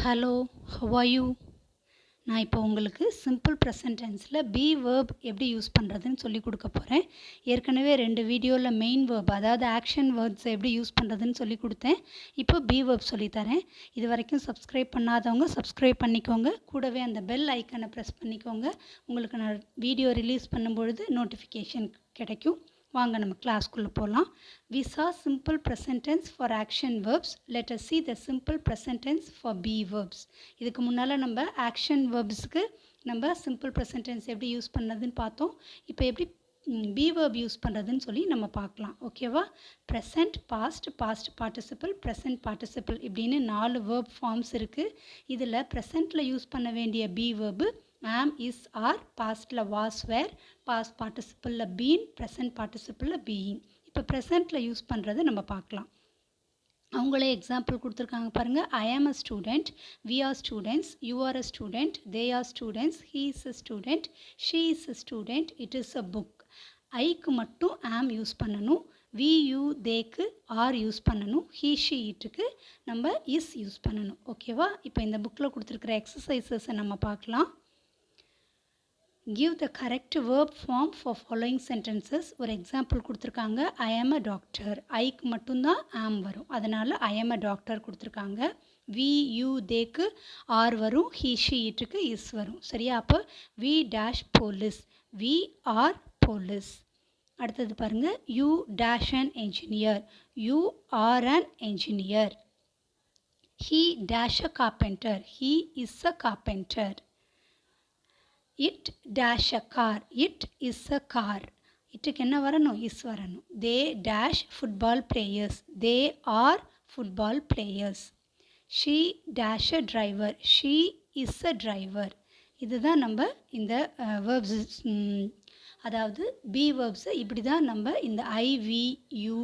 Hello, how are you? நான் இப்போ உங்களுக்கு சிம்பிள் ப்ரெசன்ட் டென்ஸில் பி வேர்ப் எப்படி யூஸ் பண்ணுறதுன்னு சொல்லி கொடுக்க போகிறேன். ஏற்கனவே 2 வீடியோவில் மெயின் வேர்ப் அதாவது ஆக்ஷன் வேர்ட்ஸை எப்படி யூஸ் பண்ணுறதுன்னு சொல்லி கொடுத்தேன். இப்போ பி வேர்ப் சொல்லித்தரேன். இது வரைக்கும் சப்ஸ்கிரைப் பண்ணாதவங்க சப்ஸ்கிரைப் பண்ணிக்கோங்க. கூடவே அந்த பெல் ஐக்கனை ப்ரெஸ் பண்ணிக்கோங்க. உங்களுக்கு நான் வீடியோ ரிலீஸ் பண்ணும்பொழுது நோட்டிஃபிகேஷன் கிடைக்கும். வாங்க நம்ம கிளாஸ்க்குள்ளே போகலாம். We saw simple present tense for action verbs. Let us see the simple present tense for be verbs. இதுக்கு முன்னால் நம்ம ஆக்ஷன் வேர்ப்ஸுக்கு நம்ம சிம்பிள் ப்ரெசன்ட் டென்ஸ் எப்படி யூஸ் பண்ணதுன்னு பார்த்தோம். இப்போ எப்படி பி வேர்ப் யூஸ் பண்ணுறதுன்னு சொல்லி நம்ம பார்க்கலாம். ஓகேவா? Present, past, past participle, present participle இப்படின்னு 4 வேர்ப் ஃபார்ம்ஸ் இருக்குது. இதில் ப்ரெசண்ட்டில் யூஸ் பண்ண வேண்டிய be verb am, is, are, பாஸ்ட்டில் was, were, பாஸ்ட் பார்ட்டிசிபிளில் been, ப்ரெசன்ட் பார்ட்டிசிபிளில் being. இப்போ ப்ரெசண்ட்டில் யூஸ் பண்ணுறது நம்ம பார்க்கலாம். அவங்களே எக்ஸாம்பிள் கொடுத்துருக்காங்க பாருங்கள். I am a student, we are students, you are a student, they are students, he is a student, she is a student, it is a book. ஐக்கு மட்டும் ஆம் யூஸ் பண்ணணும். வி, யூ, தேக்கு are use பண்ணணும். He, she, இட்டுக்கு நம்ம is use பண்ணணும். ஓகேவா? இப்போ இந்த புக்கில் கொடுத்துருக்குற எக்ஸசைசஸை நம்ம பார்க்கலாம். Give the correct verb form for following sentences. ஒரு எக்ஸாம்பிள் கொடுத்துருக்காங்க. ஐ ஆம் அ டாக்டர். ஐக்கு மட்டும்தான் ஆம் வரும். அதனால் ஐ ஆம் அ டாக்டர் கொடுத்துருக்காங்க. வி, யூ, தேக்கு ஆர் வரும். ஹீ, ஷீ, இட்டுக்கு இஸ் வரும். சரியா? அப்போ we dash police, we are police. அடுத்தது பாருங்கள். You dash an engineer, you are an engineer. He dash a carpenter, he is a carpenter. It dash a car, it is a car. இட்டுக்கு என்ன வரணும்? Is வரணும். They dash football players, they are football players. She dash a driver, she is a driver. இதுதான் நம்ம இந்த verbs, அதாவது B வேர்ப்ஸை இப்படி தான் நம்ம இந்த I, we, you,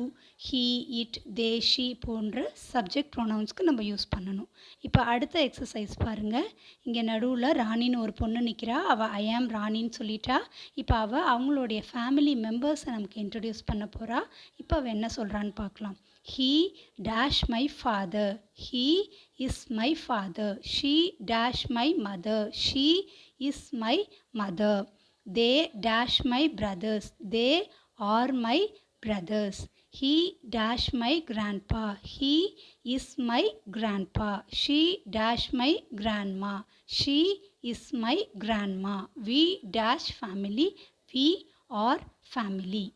he, it, they, she போன்ற சப்ஜெக்ட் ப்ரொனவுன்ஸ்க்கு நம்ம யூஸ் பண்ணணும். இப்போ அடுத்த எக்ஸசைஸ் பாருங்கள். இங்கே நடுவில் ராணின்னு ஒரு பொண்ணு நிற்கிறா. அவள் ஐ ஆம் ராணின்னு சொல்லிட்டா. இப்போ அவங்களுடைய ஃபேமிலி மெம்பர்ஸை நமக்கு இன்ட்ரடியூஸ் பண்ண போகிறா. இப்போ அவள் என்ன சொல்கிறான்னு பார்க்கலாம். He dash my father, he is my father. She dash my mother, she is my mother. They dash my brothers, they are my brothers. He dash my grandpa, he is my grandpa. She dash my grandma, she is my grandma. We dash family, we are family.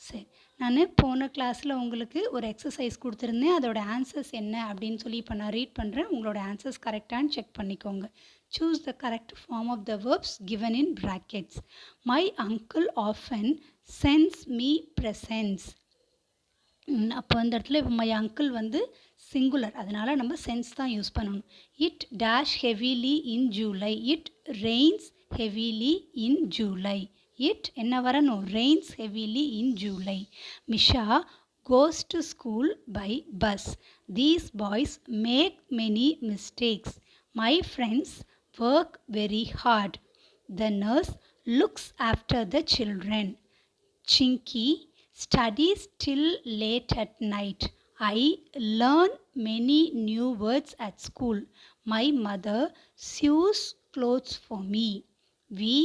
சரி, நான் போன கிளாஸில் உங்களுக்கு ஒரு exercise கொடுத்துருந்தேன். அதோட answers என்ன அப்படின்னு சொல்லி இப்போ நான் ரீட் பண்ணுறேன். உங்களோட ஆன்சர்ஸ் கரெக்டானு செக் பண்ணிக்கோங்க. Choose the correct form of the verbs given in brackets. My uncle often sends me presents. அப்போ அந்த இடத்துல இப்போ மை அங்கிள் சிங்குலர், அதனால் நம்ம சென்ஸ் தான் யூஸ் பண்ணணும். It dash heavily in July, it rains heavily in July. It என்ன வரணும்? Rains heavily in July. Misha goes to school by bus. These boys make many mistakes. My friends work very hard. The nurse looks after the children. Chinky studies till late at night. I learn many new words at school. My mother sews clothes for me. We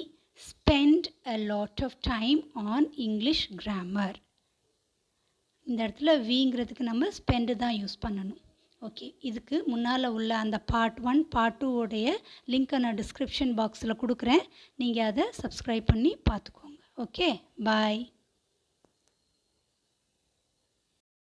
spend a lot of time on English grammar. இந்த இடத்துல விங்கிறதுக்கு நம்ம spend தான் use பண்ணணும். Okay, இதுக்கு முன்னால் உள்ள அந்த part 1 part 2 உடைய லிங்க்கை நான் டிஸ்கிரிப்ஷன் பாக்ஸில் கொடுக்குறேன். நீங்கள் அதை சப்ஸ்கிரைப் பண்ணி பார்த்துக்கோங்க. ஓகே, பாய்.